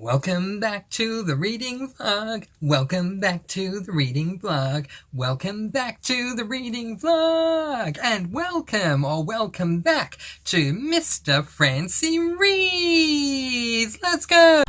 Welcome back to the reading vlog. Welcome back to the reading vlog. Welcome back to the reading vlog. And welcome back to Mr. Francy Reads. Let's go.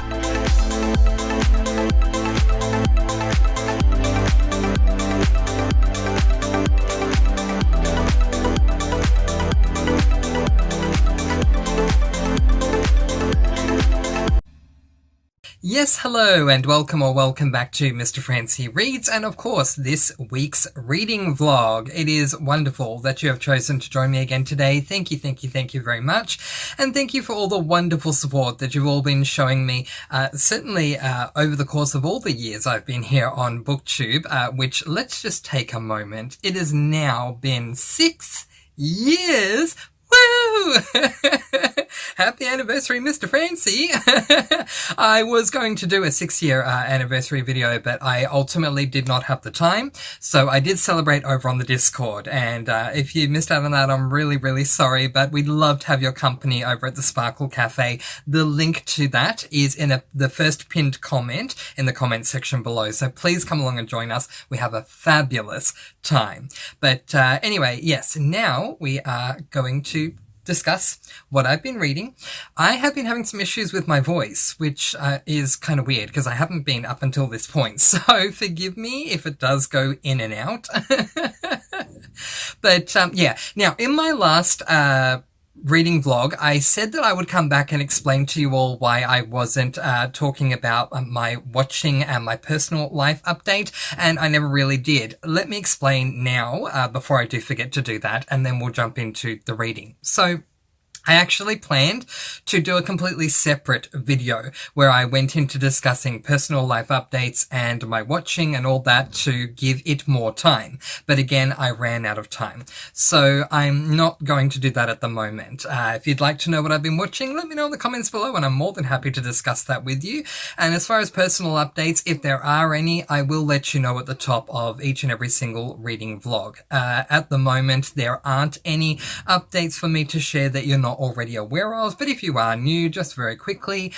Yes, hello, and welcome back to Mr. Francy Reads, and of course, this week's reading vlog. It is wonderful that you have chosen to join me again today. Thank you very much, and thank you for all the wonderful support that you've all been showing me, certainly over the course of all the years I've been here on booktube, which, let's just take a moment. It has now been 6 years. Woo! Happy anniversary, Mr. Francy! I was going to do a 6-year anniversary video, but I ultimately did not have the time, so I did celebrate over on the Discord, and if you missed out on that, I'm really sorry, but we'd love to have your company over at the Sparkle Cafe. The link to that is in the first pinned comment in the comment section below, so please come along and join us. We have a fabulous time. But anyway, yes, now we are going to discuss what I've been reading. I have been having some issues with my voice, which is kind of weird because I haven't been up until this point, so forgive me if it does go in and out. But yeah, now in my last reading vlog, I said that I would come back and explain to you all why I wasn't talking about my watching and my personal life update, and I never really did. Let me explain now before I do forget to do that, and then we'll jump into the reading. So I actually planned to do a completely separate video where I went into discussing personal life updates and my watching and all that to give it more time. But again, I ran out of time. So I'm not going to do that at the moment. If you'd like to know what I've been watching, let me know in the comments below and I'm more than happy to discuss that with you. And as far as personal updates, if there are any, I will let you know at the top of each and every single reading vlog. At the moment, there aren't any updates for me to share that you're not already aware of, but if you are new, just very quickly,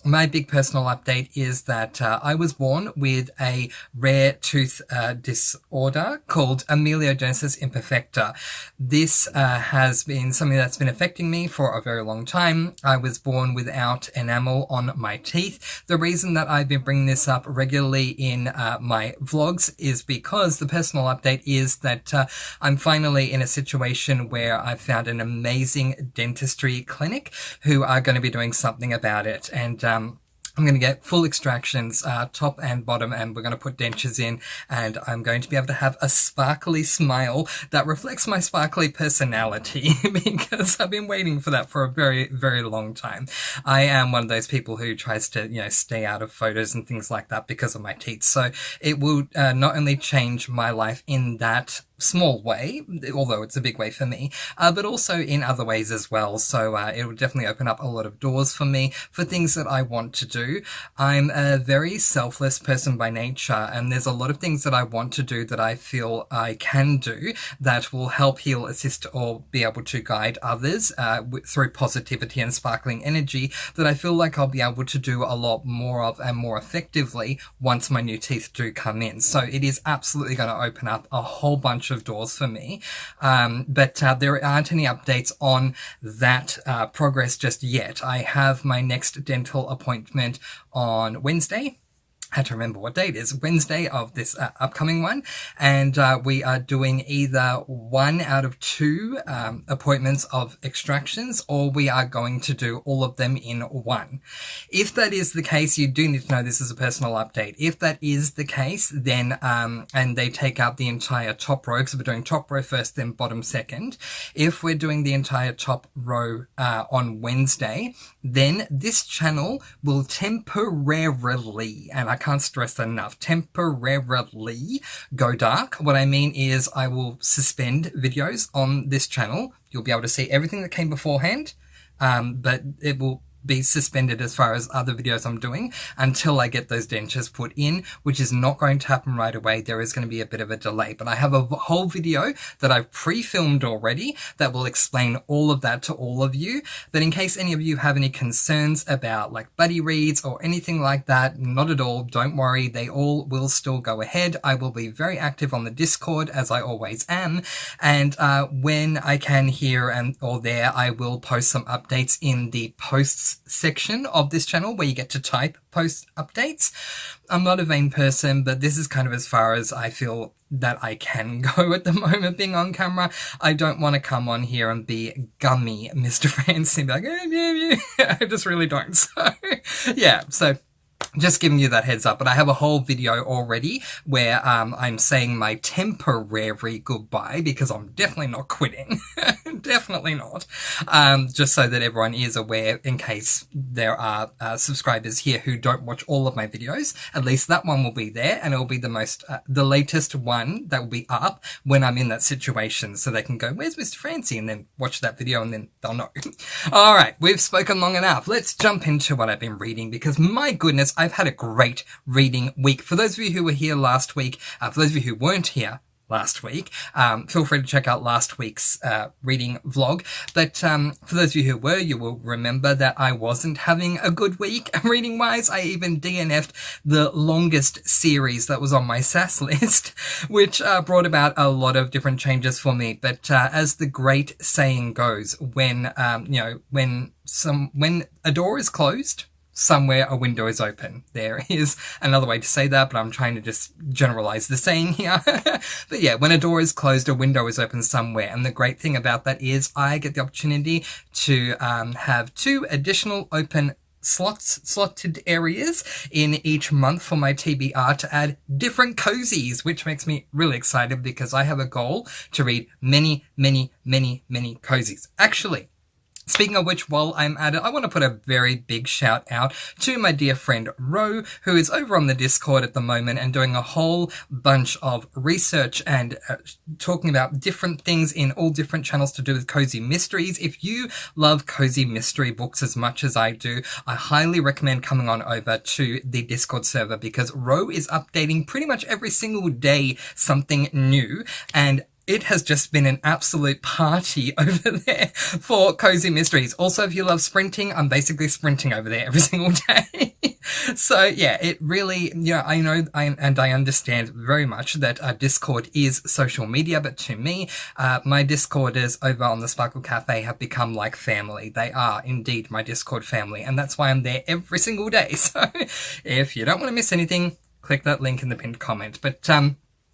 my big personal update is that I was born with a rare tooth disorder called ameliogenesis imperfecta. This has been something that's been affecting me for a very long time. I was born without enamel on my teeth. The reason that I've been bringing this up regularly in my vlogs is because the personal update is that I'm finally in a situation where I've found an amazing dentistry clinic who are going to be doing something about it, and I'm going to get full extractions, top and bottom, and we're going to put dentures in, and I'm going to be able to have a sparkly smile that reflects my sparkly personality, because I've been waiting for that for a very long time. I am one of those people who tries to, stay out of photos and things like that because of my teeth, so it will not only change my life in that small way, although it's a big way for me, but also in other ways as well. So it will definitely open up a lot of doors for me for things that I want to do. I'm a very selfless person by nature, and there's a lot of things that I want to do that I feel I can do that will help heal, assist, or be able to guide others through positivity and sparkling energy that I feel like I'll be able to do a lot more of and more effectively once my new teeth do come in. So it is absolutely going to open up a whole bunch of doors for me, but there aren't any updates on that progress just yet. I have my next dental appointment on Wednesday. I had to remember what date it is, Wednesday of this upcoming one, and we are doing either 1 out of 2 appointments of extractions, or we are going to do all of them in one. If that is the case, you do need to know this is a personal update. If that is the case, then, and they take out the entire top row, because we're doing top row first, then bottom second. If we're doing the entire top row on Wednesday, then this channel will temporarily, and I can't stress that enough, temporarily go dark. What I mean is I will suspend videos on this channel. You'll be able to see everything that came beforehand, but it will be suspended as far as other videos I'm doing until I get those dentures put in, which is not going to happen right away. There is going to be a bit of a delay, but I have a whole video that I've pre-filmed already that will explain all of that to all of you. But in case any of you have any concerns about like buddy reads or anything like that, not at all. Don't worry. They all will still go ahead. I will be very active on the Discord as I always am. And when I can here and or there, I will post some updates in the posts section of this channel where you get to type post updates. I'm not a vain person, but this is kind of as far as I feel that I can go at the moment being on camera. I don't want to come on here and be gummy Mr. Francy and be like, I just really don't. So yeah, so just giving you that heads up. But I have a whole video already where I'm saying my temporary goodbye because I'm definitely not quitting. Definitely not. Just so that everyone is aware in case there are subscribers here who don't watch all of my videos. At least that one will be there, and it will be the latest one that will be up when I'm in that situation, so they can go, where's Mr. Francy? And then watch that video and then they'll know. All right, we've spoken long enough. Let's jump into what I've been reading because my goodness, I've had a great reading week. For those of you who were here last week, for those of you who weren't here last week, feel free to check out last week's reading vlog. But for those of you who were, you will remember that I wasn't having a good week reading wise. I even DNF'd the longest series that was on my SAS list, which brought about a lot of different changes for me. But as the great saying goes, when when a door is closed, somewhere a window is open. There is another way to say that, but I'm trying to just generalize the saying here. But yeah, when a door is closed, a window is open somewhere. And the great thing about that is I get the opportunity to have 2 additional open slotted areas in each month for my TBR to add different cozies, which makes me really excited because I have a goal to read many, many, many, many cozies. Actually, speaking of which, while I'm at it, I want to put a very big shout out to my dear friend Ro, who is over on the Discord at the moment and doing a whole bunch of research and talking about different things in all different channels to do with cozy mysteries. If you love cozy mystery books as much as I do, I highly recommend coming on over to the Discord server because Ro is updating pretty much every single day something new, and it has just been an absolute party over there for cozy mysteries. Also, if you love sprinting, I'm basically sprinting over there every single day. So yeah, it really, I know and I understand very much that Discord is social media, but to me, my Discorders over on the Sparkle Cafe have become like family. They are indeed my Discord family, and that's why I'm there every single day. So if you don't want to miss anything, click that link in the pinned comment. But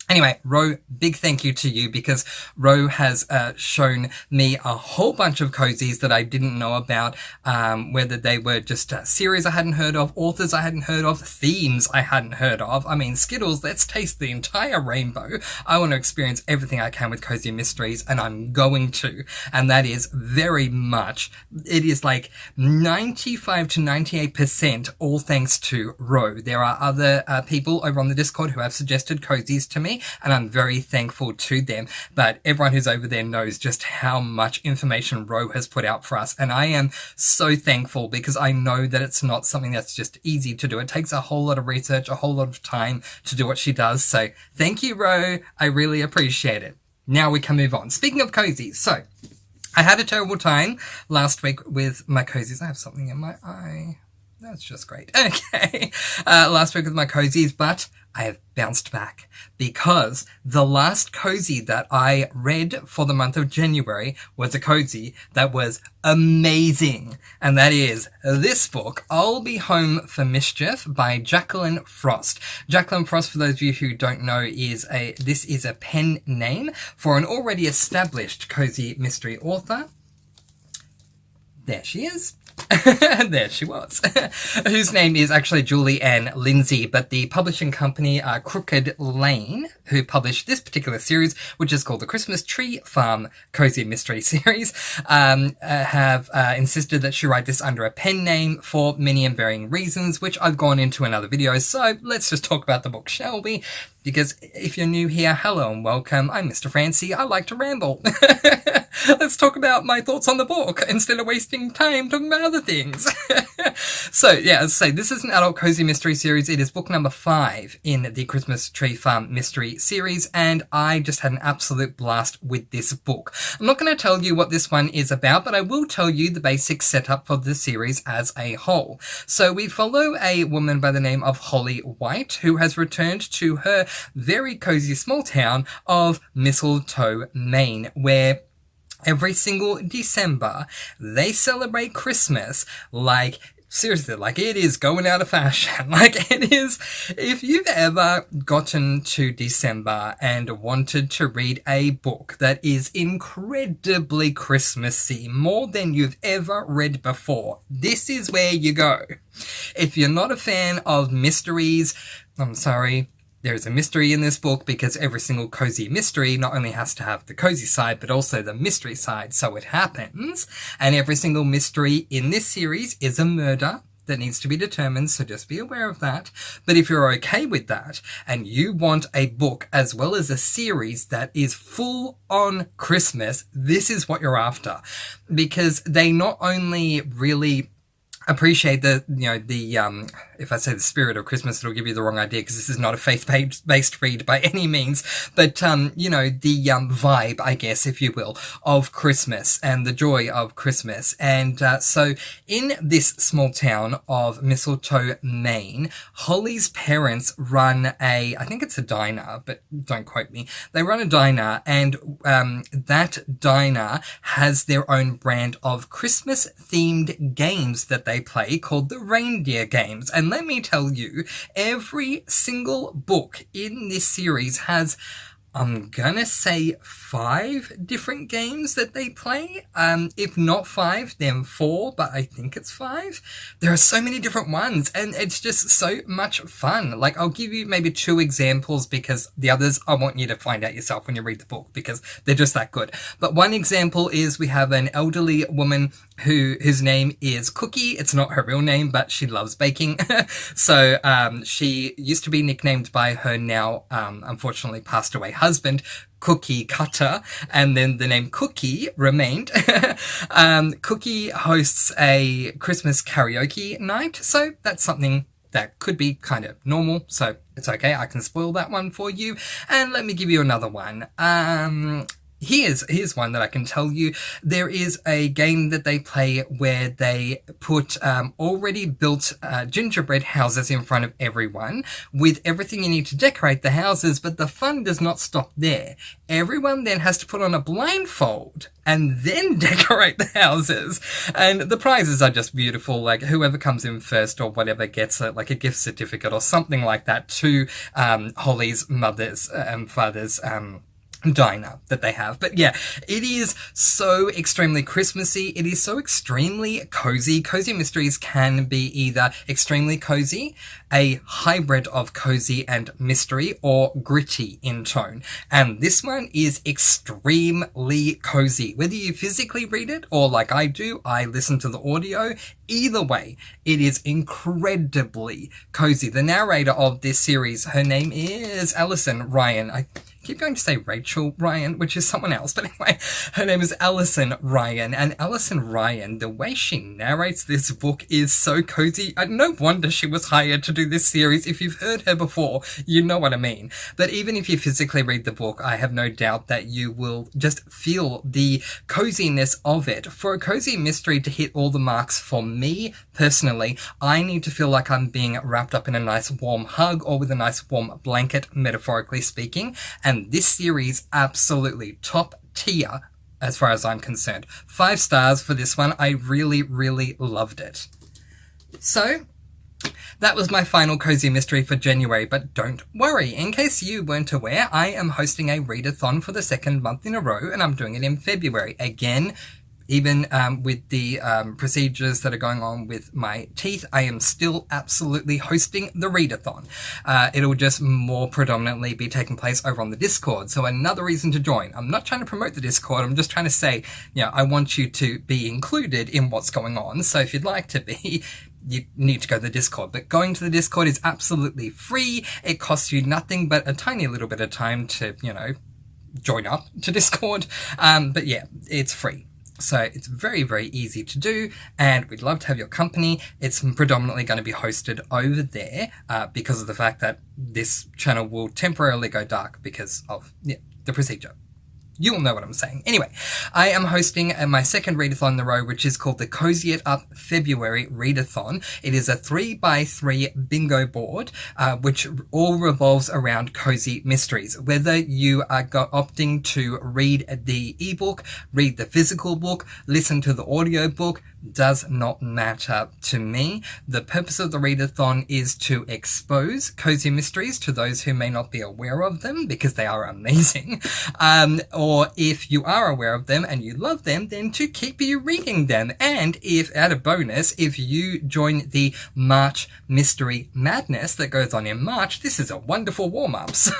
anyway, Ro, big thank you to you because Ro has shown me a whole bunch of cozies that I didn't know about, whether they were just series I hadn't heard of, authors I hadn't heard of, themes I hadn't heard of. I mean, Skittles, let's taste the entire rainbow. I want to experience everything I can with cozy mysteries, and I'm going to. And that is very much, it is like 95 to 98% all thanks to Ro. There are other people over on the Discord who have suggested cozies to me, and I'm very thankful to them. But everyone who's over there knows just how much information Ro has put out for us, and I am so thankful because I know that it's not something that's just easy to do. It takes a whole lot of research, a whole lot of time to do what she does. So thank you, Ro. I really appreciate it. Now we can move on. Speaking of cozies, so I had a terrible time last week with my cozies. I have something in my eye. That's just great. Okay. Last week with my cozies, but I have bounced back because the last cozy that I read for the month of January was a cozy that was amazing. And that is this book, I'll Be Home for Mischief by Jacqueline Frost. Jacqueline Frost, for those of you who don't know, this is a pen name for an already established cozy mystery author. There she is. There she was. Whose name is actually Julie Ann Lindsay, but the publishing company Crooked Lane, who published this particular series, which is called the Christmas Tree Farm Cozy Mystery Series, have insisted that she write this under a pen name for many and varying reasons, which I've gone into in other videos, so let's just talk about the book, shall we? Because if you're new here, hello and welcome. I'm Mr. Francy. I like to ramble. Let's talk about my thoughts on the book instead of wasting time talking about other things. So, yeah, as I say, this is an adult cozy mystery series. It is book number 5 in the Christmas Tree Farm mystery series, and I just had an absolute blast with this book. I'm not going to tell you what this one is about, but I will tell you the basic setup for the series as a whole. So we follow a woman by the name of Holly White, who has returned to her very cozy small town of Mistletoe, Maine, where every single December they celebrate Christmas like, seriously, like it is going out of fashion. Like it is, if you've ever gotten to December and wanted to read a book that is incredibly Christmassy, more than you've ever read before, this is where you go. If you're not a fan of mysteries, I'm sorry, there is a mystery in this book because every single cozy mystery not only has to have the cozy side, but also the mystery side, so it happens. And every single mystery in this series is a murder that needs to be determined, so just be aware of that. But if you're okay with that, and you want a book as well as a series that is full on Christmas, this is what you're after. Because they not only really appreciate the, if I say the spirit of Christmas, it'll give you the wrong idea because this is not a faith-based read by any means, but, the vibe, I guess, if you will, of Christmas and the joy of Christmas. And so in this small town of Mistletoe, Maine, Holly's parents run I think it's a diner, but don't quote me. They run a diner, and that diner has their own brand of Christmas-themed games that they play called the Reindeer Games. And let me tell you, every single book in this series has, I'm gonna say 5 different games that they play. If not 5, then 4, but I think it's 5. There are so many different ones, and it's just so much fun. Like, I'll give you maybe 2 examples because the others I want you to find out yourself when you read the book because they're just that good. But one example is we have an elderly woman whose name is Cookie. It's not her real name, but she loves baking. So she used to be nicknamed by her now unfortunately passed away husband, Cookie Cutter, and then the name Cookie remained. Cookie hosts a Christmas karaoke night, so that's something that could be kind of normal, so it's okay, I can spoil that one for you. And let me give you another one. Here's one that I can tell you. There is a game that they play where they put already built gingerbread houses in front of everyone with everything you need to decorate the houses, but the fun does not stop there. Everyone then has to put on a blindfold and then decorate the houses. And the prizes are just beautiful. Like whoever comes in first or whatever gets like a gift certificate or something like that to Holly's mother's and father's diner that they have. But yeah, it is so extremely Christmassy. It is so extremely cozy. Cozy mysteries can be either extremely cozy, a hybrid of cozy and mystery, or gritty in tone. And this one is extremely cozy. Whether you physically read it or like I do, I listen to the audio, either way, it is incredibly cozy. The narrator of this series, her name is Alison Ryan. I keep going to say Rachel Ryan, which is someone else, but anyway, her name is Alison Ryan, and Alison Ryan, the way she narrates this book is so cozy. No wonder she was hired to do this series. If you've heard her before, you know what I mean. But even if you physically read the book, I have no doubt that you will just feel the coziness of it. For a cozy mystery to hit all the marks for me, personally, I need to feel like I'm being wrapped up in a nice warm hug or with a nice warm blanket, metaphorically speaking, and this series absolutely top tier as far as I'm concerned. 5 stars for this one. I really, really loved it. So that was my final cozy mystery for January, but don't worry. In case you weren't aware, I am hosting a readathon for the 2nd month in a row, and I'm doing it in February. Again, even with the procedures that are going on with my teeth, I am still absolutely hosting the readathon. It'll just more predominantly be taking place over on the Discord. So another reason to join. I'm not trying to promote the Discord. I'm just trying to say, I want you to be included in what's going on. So if you'd like to be, you need to go to the Discord. But going to the Discord is absolutely free. It costs you nothing but a tiny little bit of time to, join up to Discord. But yeah, it's free. So it's very, very easy to do, and we'd love to have your company. It's predominantly going to be hosted over there because of the fact that this channel will temporarily go dark because of the procedure. You'll know what I'm saying. Anyway, I am hosting my second readathon in the row, which is called the Cozy It Up February Readathon. It is a 3x3 bingo board, which all revolves around cozy mysteries. Whether you are opting to read the ebook, read the physical book, listen to the audio book, does not matter to me. The purpose of the readathon is to expose cozy mysteries to those who may not be aware of them, because they are amazing. Or if you are aware of them and you love them, then to keep you reading them. And if, at a bonus, if you join the March Mystery Madness that goes on in March, this is a wonderful warm-up. So,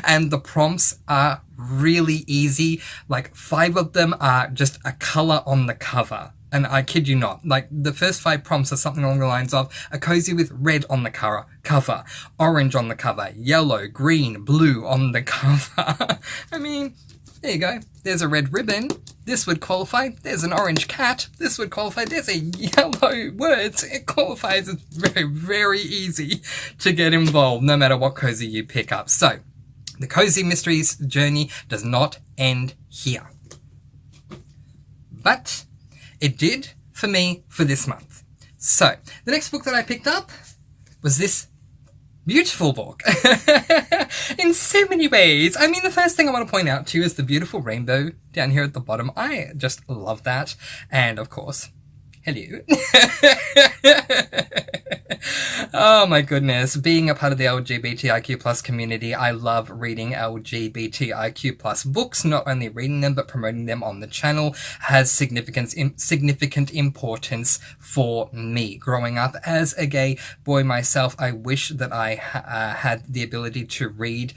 and the prompts are really easy. Like 5 of them are just a color on the cover. And I kid you not, like the first 5 prompts are something along the lines of a cozy with red on the cover, orange on the cover, yellow, green, blue on the cover. I mean, there you go. There's a red ribbon. This would qualify. There's an orange cat. This would qualify. There's a yellow words. It qualifies. It's very, very easy to get involved no matter what cozy you pick up. So the Cozy Mysteries journey does not end here. But it did for me for this month. So, the next book that I picked up was this beautiful book. In so many ways. I mean, the first thing I want to point out to you is the beautiful rainbow down here at the bottom. I just love that. And, of course, hello. Oh my goodness, being a part of the LGBTIQ plus community, I love reading LGBTIQ plus books. Not only reading them, but promoting them on the channel has significant importance for me. Growing up as a gay boy myself, I wish that I had the ability to read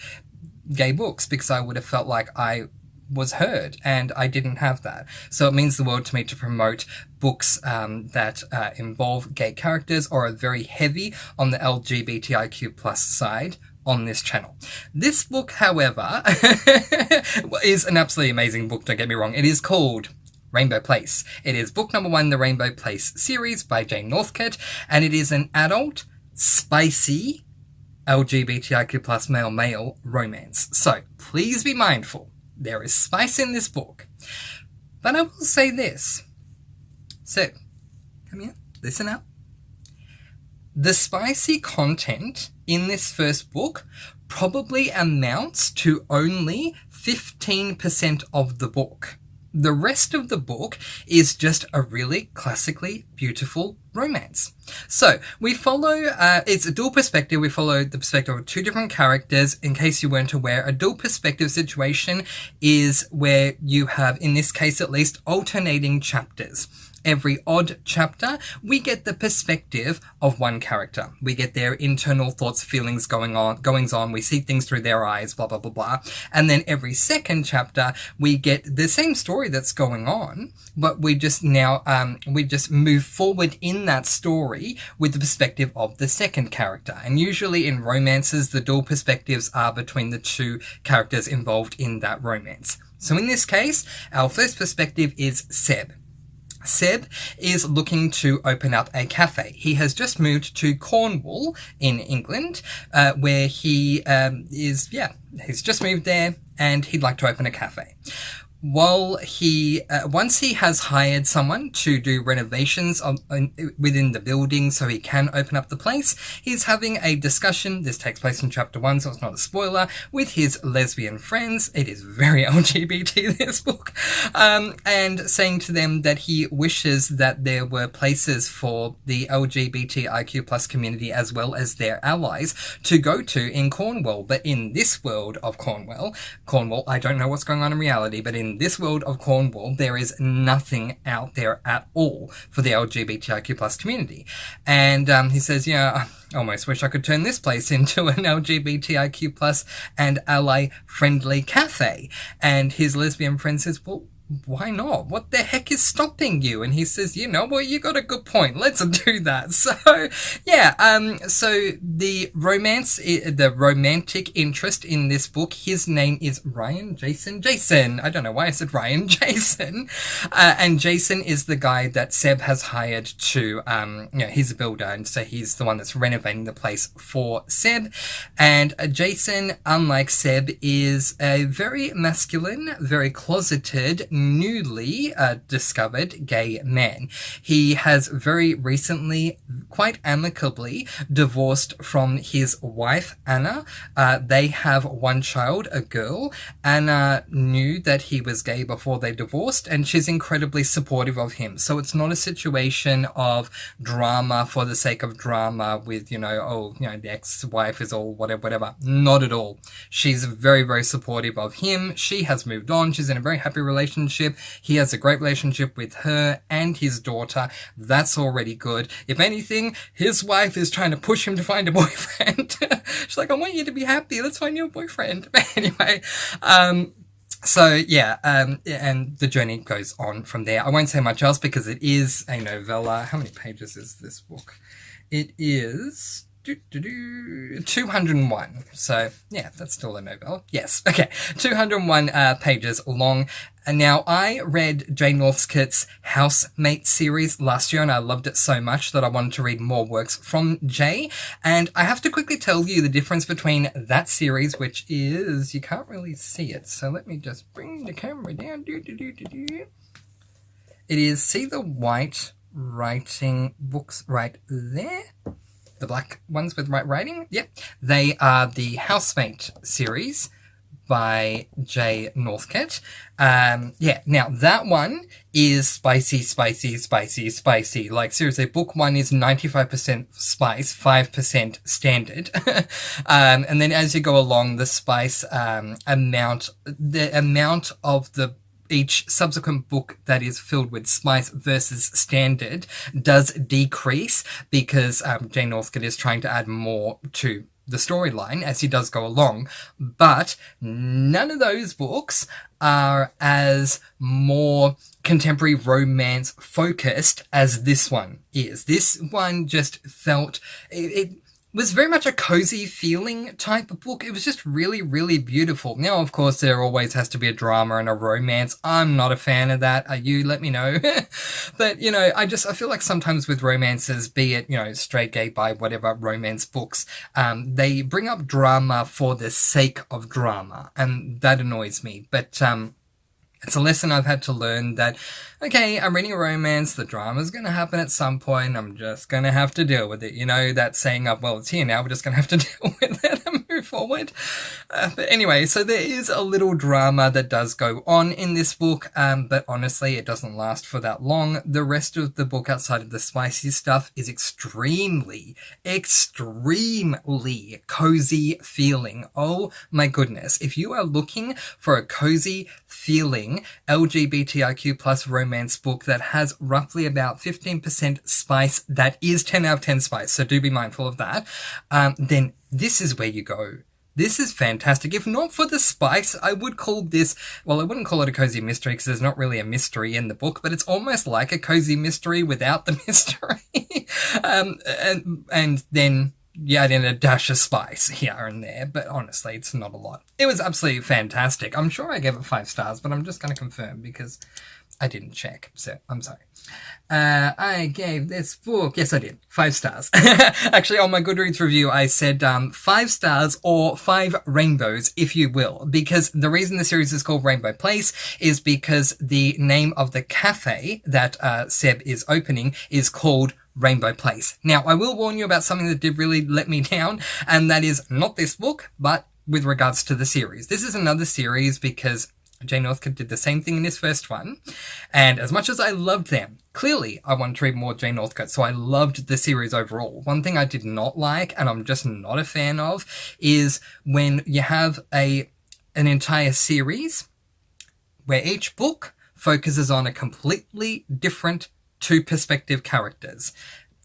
gay books, because I would have felt like I was heard, and I didn't have that. So it means the world to me to promote books that involve gay characters or are very heavy on the LGBTIQ plus side on this channel. This book, however, is an absolutely amazing book, don't get me wrong. It is called Rainbow Place. It is book number 1 in the Rainbow Place series by Jane Northcote, and it is an adult, spicy, LGBTIQ plus male romance. So please be mindful. There is spice in this book. But I will say this. So, come here, listen up. The spicy content in this first book probably amounts to only 15% of the book. The rest of the book is just a really classically beautiful romance. So we follow, it's a dual perspective. We follow the perspective of 2 different characters. In case you weren't aware, a dual perspective situation is where you have, in this case at least, alternating chapters. Every odd chapter, we get the perspective of one character. We get their internal thoughts, feelings, goings on. We see things through their eyes, blah, blah, blah, blah. And then every second chapter, we get the same story that's going on, but we just move forward in that story with the perspective of the second character. And usually in romances, the dual perspectives are between the 2 characters involved in that romance. So in this case, our first perspective is Seb. Seb is looking to open up a cafe. He has just moved to Cornwall in England, where he he's just moved there and he'd like to open a cafe. Once he has hired someone to do renovations within the building so he can open up the place, he's having a discussion. This takes place in chapter 1, so it's not a spoiler, with his lesbian friends. It is very LGBT, this book. And saying to them that he wishes that there were places for the LGBTIQ plus community as well as their allies to go to in Cornwall. But in this world of Cornwall, I don't know what's going on in reality, but in this world of Cornwall, there is nothing out there at all for the LGBTIQ plus community. And he says, I almost wish I could turn this place into an LGBTIQ plus and ally friendly cafe. And his lesbian friend says, well, why not? What the heck is stopping you? And he says, you know what, you got a good point. Let's do that. So, yeah, so the romantic interest in this book, his name is Jason. I don't know why I said Ryan. Jason. And Jason is the guy that Seb has hired to, he's a builder, and so he's the one that's renovating the place for Seb. And Jason, unlike Seb, is a very masculine, very closeted, newly discovered gay man. He has very recently, quite amicably, divorced from his wife, Anna. They have one child, a girl. Anna knew that he was gay before they divorced, and she's incredibly supportive of him. So it's not a situation of drama for the sake of drama with, the ex-wife is all whatever. Not at all. She's very, very supportive of him. She has moved on. She's in a very happy relationship. He has a great relationship with her and his daughter. That's already good. If anything, his wife is trying to push him to find a boyfriend. She's like, I want you to be happy. Let's find you a boyfriend. Anyway, so yeah, and the journey goes on from there. I won't say much else because it is a novella. How many pages is this book? It is 201. So yeah, that's still a novella. Yes. Okay. 201 pages long. And now I read Jane Northcote's Housemate series last year, and I loved it so much that I wanted to read more works from Jay. And I have to quickly tell you the difference between that series, which is, you can't really see it. So let me just bring the camera down. It is, see the white writing books right there? The black ones with white writing? Yep. They are the Housemate series by Jay Northcote. Now that one is spicy. Like seriously, book one is 95% spice, 5% standard. And then as you go along, the spice amount of each subsequent book that is filled with spice versus standard does decrease because Jane Northcote is trying to add more to the storyline as he does go along, but none of those books are as more contemporary romance focused as this one is. This one just felt, it was very much a cozy feeling type of book. It was just really, really beautiful. Now, of course, there always has to be a drama and a romance. I'm not a fan of that. Are you? Let me know. But, I feel like sometimes with romances, be it, straight, gay, bi, whatever romance books, they bring up drama for the sake of drama. And that annoys me. But, it's a lesson I've had to learn that, okay, I'm reading a romance, the drama's going to happen at some point, I'm just going to have to deal with it. That saying of, well, it's here now, we're just going to have to deal with it and move forward. But anyway, so there is a little drama that does go on in this book, but honestly, it doesn't last for that long. The rest of the book outside of the spicy stuff is extremely cozy feeling. Oh my goodness. If you are looking for a cozy feeling LGBTIQ plus romance book that has roughly about 15% spice, that is 10 out of 10 spice, so do be mindful of that, then this is where you go. This is fantastic. If not for the spice, I would call this, well, I wouldn't call it a cozy mystery because there's not really a mystery in the book, but it's almost like a cozy mystery without the mystery. And then add in a dash of spice here and there, but honestly, it's not a lot. It was absolutely fantastic. I'm sure I gave it 5 stars, but I'm just going to confirm because I didn't check, so I'm sorry. I gave this book, yes I did, 5 stars. Actually, on my Goodreads review, I said 5 stars or 5 rainbows, if you will, because the reason the series is called Rainbow Place is because the name of the cafe that Seb is opening is called Rainbow Place. Now, I will warn you about something that did really let me down, and that is not this book, but with regards to the series. This is another series because Jane Northcote did the same thing in his first one, and as much as I loved them, clearly I wanted to read more Jane Northcote, so I loved the series overall. One thing I did not like, and I'm just not a fan of, is when you have an entire series where each book focuses on a completely different 2 perspective characters.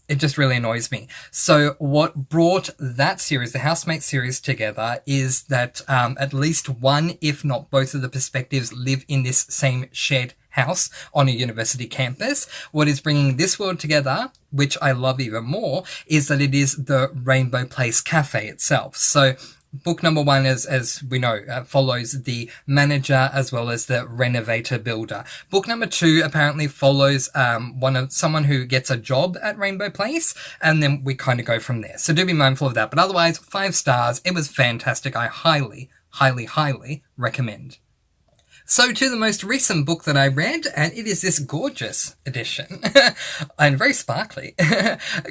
It just really annoys me. So what brought that series, the Housemate series, together is that at least one, if not both of the perspectives, live in this same shared house on a university campus. What is bringing this world together, which I love even more, is that it is the Rainbow Place Cafe itself. So book number one, as we know, follows the manager as well as the renovator builder. Book number two apparently follows someone who gets a job at Rainbow Place, and then we kind of go from there. So do be mindful of that. But otherwise, 5 stars. It was fantastic. I highly, highly, highly recommend. So to the most recent book that I read, and it is this gorgeous edition, and very sparkly,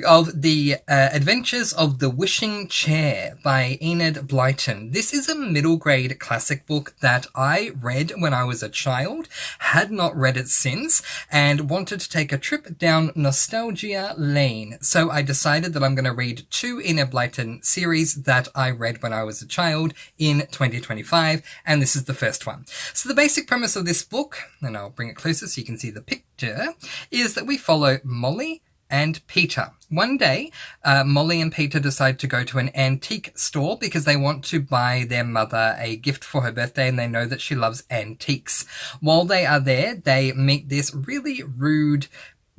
of The Adventures of the Wishing Chair by Enid Blyton. This is a middle grade classic book that I read when I was a child, had not read it since, and wanted to take a trip down nostalgia lane. So I decided that I'm going to read 2 Enid Blyton series that I read when I was a child in 2025, and this is the first one. So the basic premise of this book, and I'll bring it closer so you can see the picture, is that we follow Molly and Peter. One day, Molly and Peter decide to go to an antique store because they want to buy their mother a gift for her birthday, and they know that she loves antiques. While they are there, they meet this really rude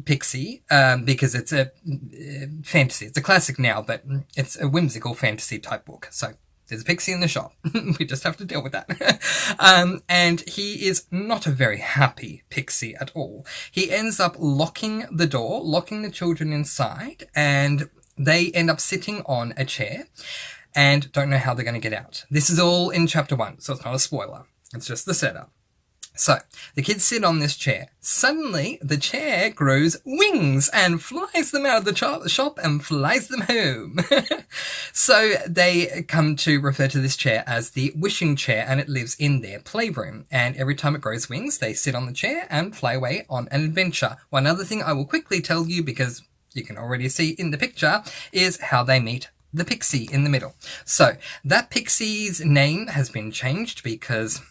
pixie, because it's a fantasy. It's a classic now, but it's a whimsical fantasy type book. So there's a pixie in the shop. We just have to deal with that. And he is not a very happy pixie at all. He ends up locking the door, locking the children inside, and they end up sitting on a chair and don't know how they're going to get out. This is all in chapter 1, so it's not a spoiler. It's just the setup. So, the kids sit on this chair. Suddenly, the chair grows wings and flies them out of the shop and flies them home. So, they come to refer to this chair as the wishing chair, and it lives in their playroom. And every time it grows wings, they sit on the chair and fly away on an adventure. One other thing I will quickly tell you, because you can already see in the picture, is how they meet the pixie in the middle. So, that pixie's name has been changed because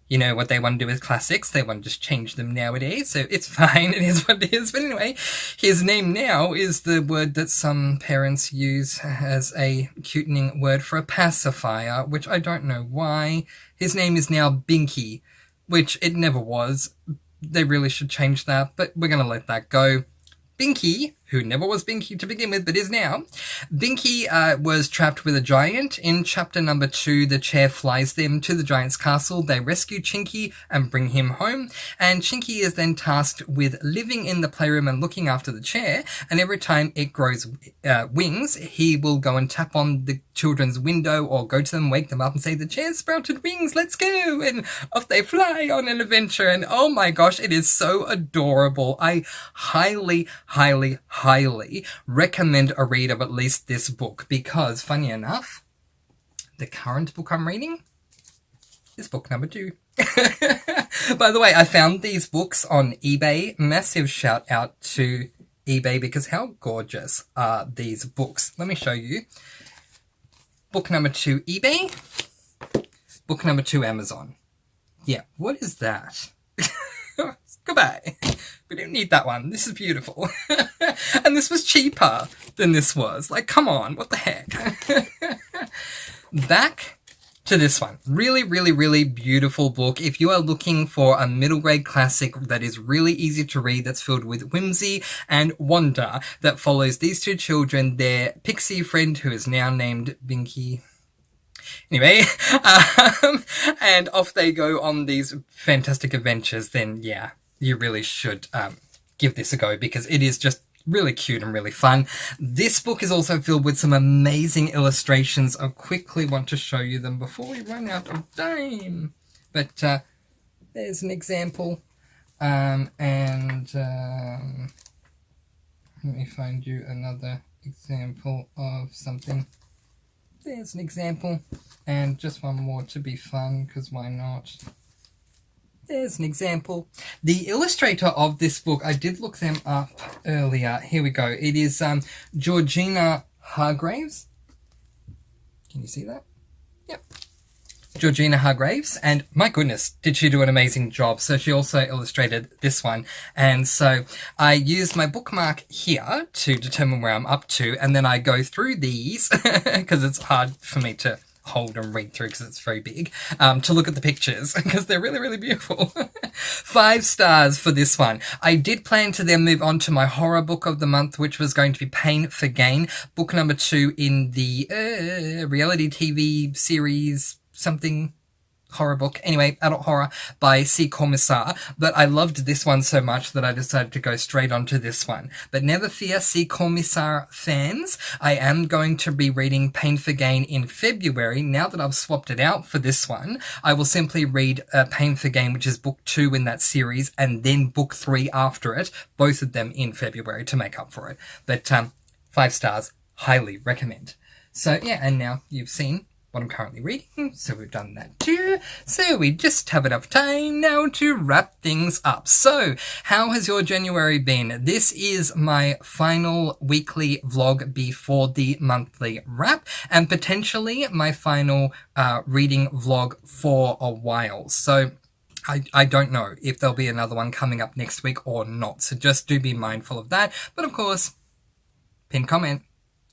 you know what they want to do with classics. They want to just change them nowadays, so it's fine. It is what it is. But anyway, his name now is the word that some parents use as a cutening word for a pacifier, which I don't know why. His name is now Binky, which it never was. They really should change that, but we're going to let that go. Binky, who never was Binky to begin with, but is now. Binky was trapped with a giant. In chapter number 2, the chair flies them to the giant's castle. They rescue Chinky and bring him home. And Chinky is then tasked with living in the playroom and looking after the chair. And every time it grows wings, he will go and tap on the children's window or go to them, wake them up and say, "The chair sprouted wings, let's go!" And off they fly on an adventure. And oh my gosh, it is so adorable. I highly, highly, highly recommend a read of at least this book because, funny enough, the current book I'm reading is book number 2. By the way, I found these books on eBay. Massive shout out to eBay because how gorgeous are these books? Let me show you. Book number 2, eBay. Book number 2, Amazon. Yeah, what is that? Goodbye. We don't need that one. This is beautiful. And this was cheaper than this was. Like, come on, what the heck? Back to this one. Really, really, really beautiful book. If you are looking for a middle grade classic that is really easy to read, that's filled with whimsy and wonder, that follows these 2 children, their pixie friend who is now named Binky. Anyway, and off they go on these fantastic adventures, then yeah, you really should give this a go because it is just really cute and really fun. This book is also filled with some amazing illustrations. I quickly want to show you them before we run out of time. But there's an example. Let me find you another example of something. There's an example. And just one more to be fun, because why not? There's an example. The illustrator of this book, I did look them up earlier. Here we go. It is Georgina Hargraves. Can you see that? Yep. Georgina Hargraves, and my goodness, did she do an amazing job. So she also illustrated this one, and so I used my bookmark here to determine where I'm up to, and then I go through these because it's hard for me to hold and read through because it's very big, to look at the pictures because they're really, really beautiful. 5 stars for this one. I did plan to then move on to my horror book of the month, which was going to be Pain for Gain, book number 2 in the reality TV series something horror book. Anyway, adult horror by C. Commissar. But I loved this one so much that I decided to go straight onto this one. But never fear, C. Commissar fans. I am going to be reading Pain for Gain in February. Now that I've swapped it out for this one, I will simply read Pain for Gain, which is book 2 in that series, and then book 3 after it, both of them in February to make up for it. But 5 stars, highly recommend. So yeah, and now you've seen what I'm currently reading, so we've done that too. So we just have enough time now to wrap things up. So how has your January been? This is my final weekly vlog before the monthly wrap, and potentially my final reading vlog for a while. So I don't know if there'll be another one coming up next week or not, so just do be mindful of that. But of course, pin comment,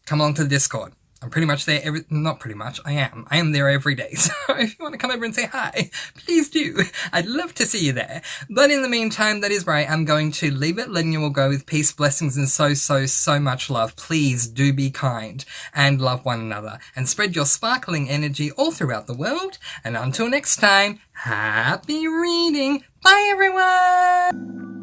come along to the Discord. I'm pretty much there not pretty much, I am there every day. So if you want to come over and say hi, please do. I'd love to see you there. But in the meantime, that is where I am going to leave it, letting you all go with peace, blessings, and so much love. Please do be kind and love one another and spread your sparkling energy all throughout the world. And until next time, happy reading. Bye everyone!